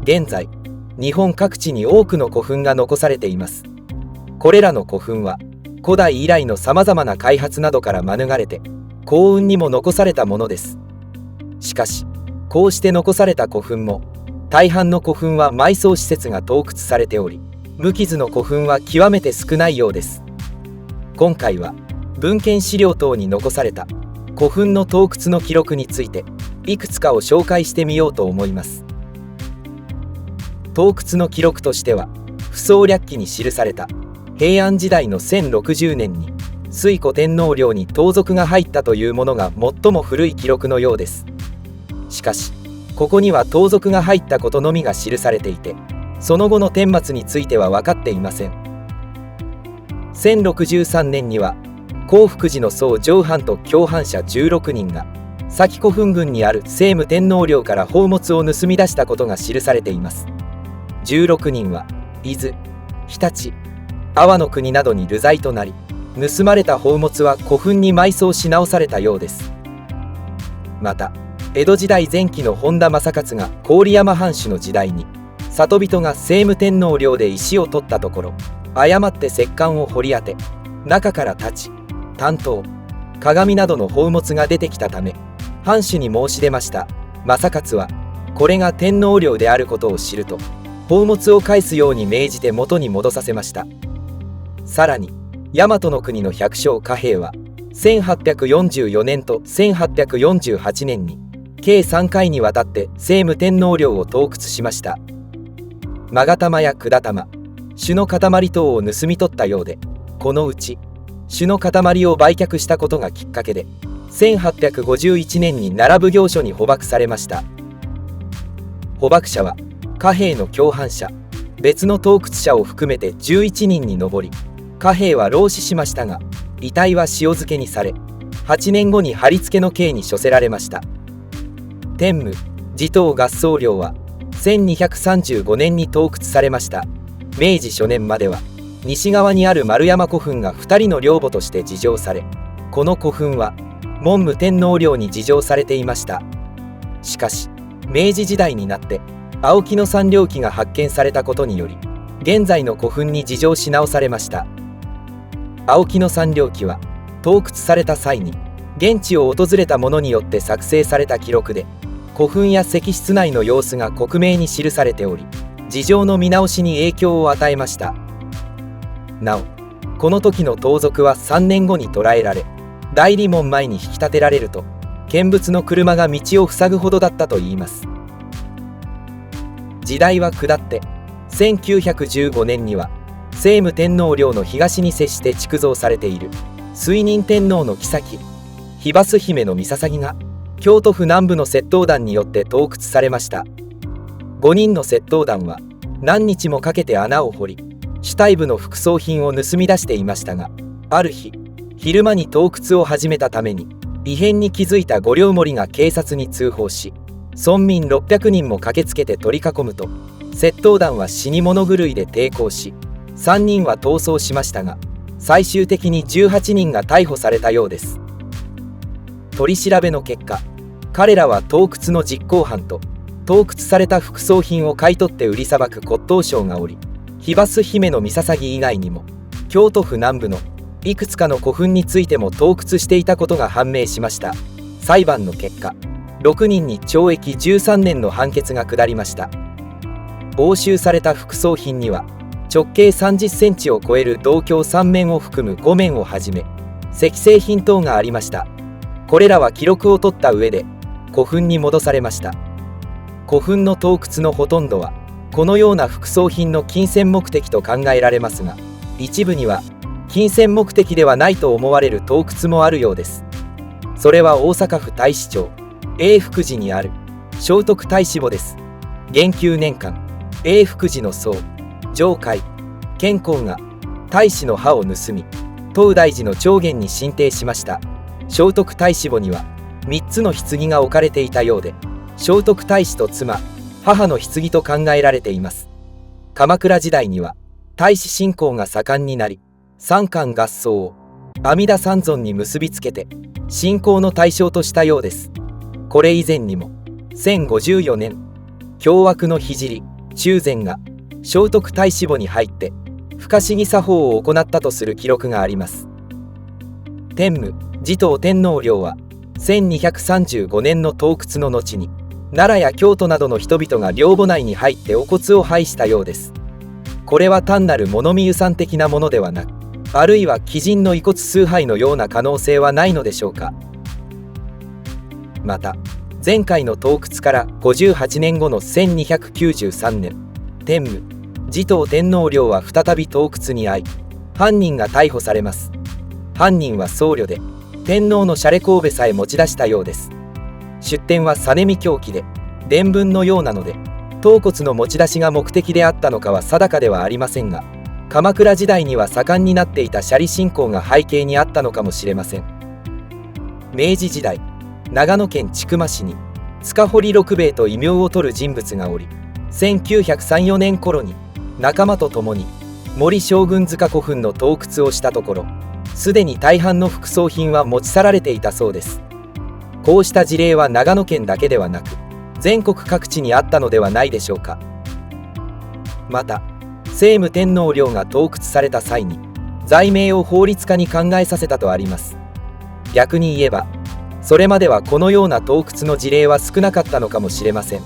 現在日本各地に多くの古墳が残されています。これらの古墳は古代以来のさまざまな開発などから免れて幸運にも残されたものです。しかしこうして残された古墳も大半の古墳は埋葬施設が盗掘されており、無傷の古墳は極めて少ないようです。今回は文献資料等に残された古墳の盗掘の記録についていくつかを紹介してみようと思います。盗掘の記録としては、扶桑略記に記された平安時代の1060年に推古天皇陵に盗賊が入ったというものが最も古い記録のようです。しかしここには盗賊が入ったことのみが記されていて、その後の顛末については分かっていません。1063年には興福寺の僧上藩と共犯者16人が佐喜古墳群にある聖武天皇陵から宝物を盗み出したことが記されています。16人は伊豆、日立、阿波の国などに流罪となり、盗まれた宝物は古墳に埋葬し直されたようです。また江戸時代前期の本田正勝が郡山藩主の時代に里人が聖武天皇陵で石を取ったところ、誤って石棺を掘り当て、中から太刀、短刀、鏡などの宝物が出てきたため藩主に申し出ました。正勝はこれが天皇陵であることを知ると、宝物を返すように命じて元に戻させました。さらに大和の国の百姓貨幣は1844年と1848年に計3回にわたって聖武天皇陵を盗掘しました。勾玉や管玉、朱の塊等を盗み取ったようで、このうち朱の塊を売却したことがきっかけで1851年に奈良奉行所に捕獲されました。捕獲者は貨幣の共犯者、別の盗掘者を含めて11人に上り、貨幣は老死しましたが遺体は塩漬けにされ、8年後に貼り付けの刑に処せられました。天武持統合葬陵は1235年に盗掘されました。明治初年までは西側にある丸山古墳が2人の陵墓として事情され、この古墳は文武天皇陵に事情されていました。しかし明治時代になって青木の三陵記が発見されたことにより、現在の古墳に事情し直されました。青木の三陵記は盗掘された際に現地を訪れた者によって作成された記録で、古墳や石室内の様子が克明に記されており、事情の見直しに影響を与えました。なおこの時の盗賊は3年後に捕らえられ、大理門前に引き立てられると、見物の車が道を塞ぐほどだったといいます。時代は下って1915年には聖武天皇陵の東に接して築造されている水仁天皇の后妃バ姫の御捧が京都府南部の窃盗団によって盗掘されました。5人の窃盗団は何日もかけて穴を掘り、主体部の副葬品を盗み出していましたが、ある日昼間に盗掘を始めたために異変に気づいた御陵守が警察に通報し、村民600人も駆けつけて取り囲むと、窃盗団は死に物狂いで抵抗し、3人は逃走しましたが、最終的に18人が逮捕されたようです。取り調べの結果、彼らは盗掘の実行犯と盗掘された副葬品を買い取って売りさばく骨董商がおり、妃姫の御捧以外にも京都府南部のいくつかの古墳についても盗掘していたことが判明しました。裁判の結果、6人に懲役13年の判決が下りました。押収された副葬品には直径30センチを超える銅鏡3面を含む5面をはじめ石製品等がありました。これらは記録を取った上で古墳に戻されました。古墳の盗掘のほとんどはこのような副葬品の金銭目的と考えられますが、一部には金銭目的ではないと思われる盗掘もあるようです。それは大阪府太子町永福寺にある聖徳太子墓です。元久年間、永福寺の僧上海健康が太子の歯を盗み、東大寺の長元に進呈しました。聖徳太子墓には3つの棺が置かれていたようで、聖徳太子と妻、母の棺と考えられています。鎌倉時代には太子信仰が盛んになり、三官合葬を阿弥陀三尊に結びつけて信仰の対象としたようです。これ以前にも1054年、凶悪の聖中禅が聖徳太子墓に入って不可思議作法を行ったとする記録があります。天武持統天皇陵は1235年の盗掘の後に奈良や京都などの人々が陵墓内に入ってお骨を拝したようです。これは単なる物見遊山的なものではなく、あるいは鬼神の遺骨崇拝のような可能性はないのでしょうか。また前回の盗掘から58年後の1293年、天武持統天皇陵は再び盗掘に遭い、犯人が逮捕されます。犯人は僧侶で、天皇の洒落神戸さえ持ち出したようです。出典は実見教記で伝聞のようなので、頭骨の持ち出しが目的であったのかは定かではありませんが、鎌倉時代には盛んになっていた舎利信仰が背景にあったのかもしれません。明治時代、長野県千曲市に塚堀六兵衛と異名を取る人物がおり、1903、4年頃に仲間と共に森将軍塚古墳の盗掘をしたところ、すでに大半の副葬品は持ち去られていたそうです。こうした事例は長野県だけではなく、全国各地にあったのではないでしょうか。また聖武天皇陵が盗掘された際に罪名を法律家に考えさせたとあります。逆に言えば、それまではこのような盗掘の事例は少なかったのかもしれません。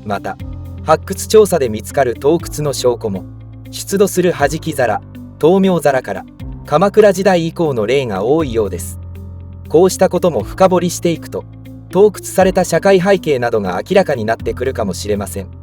また発掘調査で見つかる盗掘の証拠も、出土する弾き皿、灯明皿から鎌倉時代以降の例が多いようです。こうしたことも深掘りしていくと、盗掘された社会背景などが明らかになってくるかもしれません。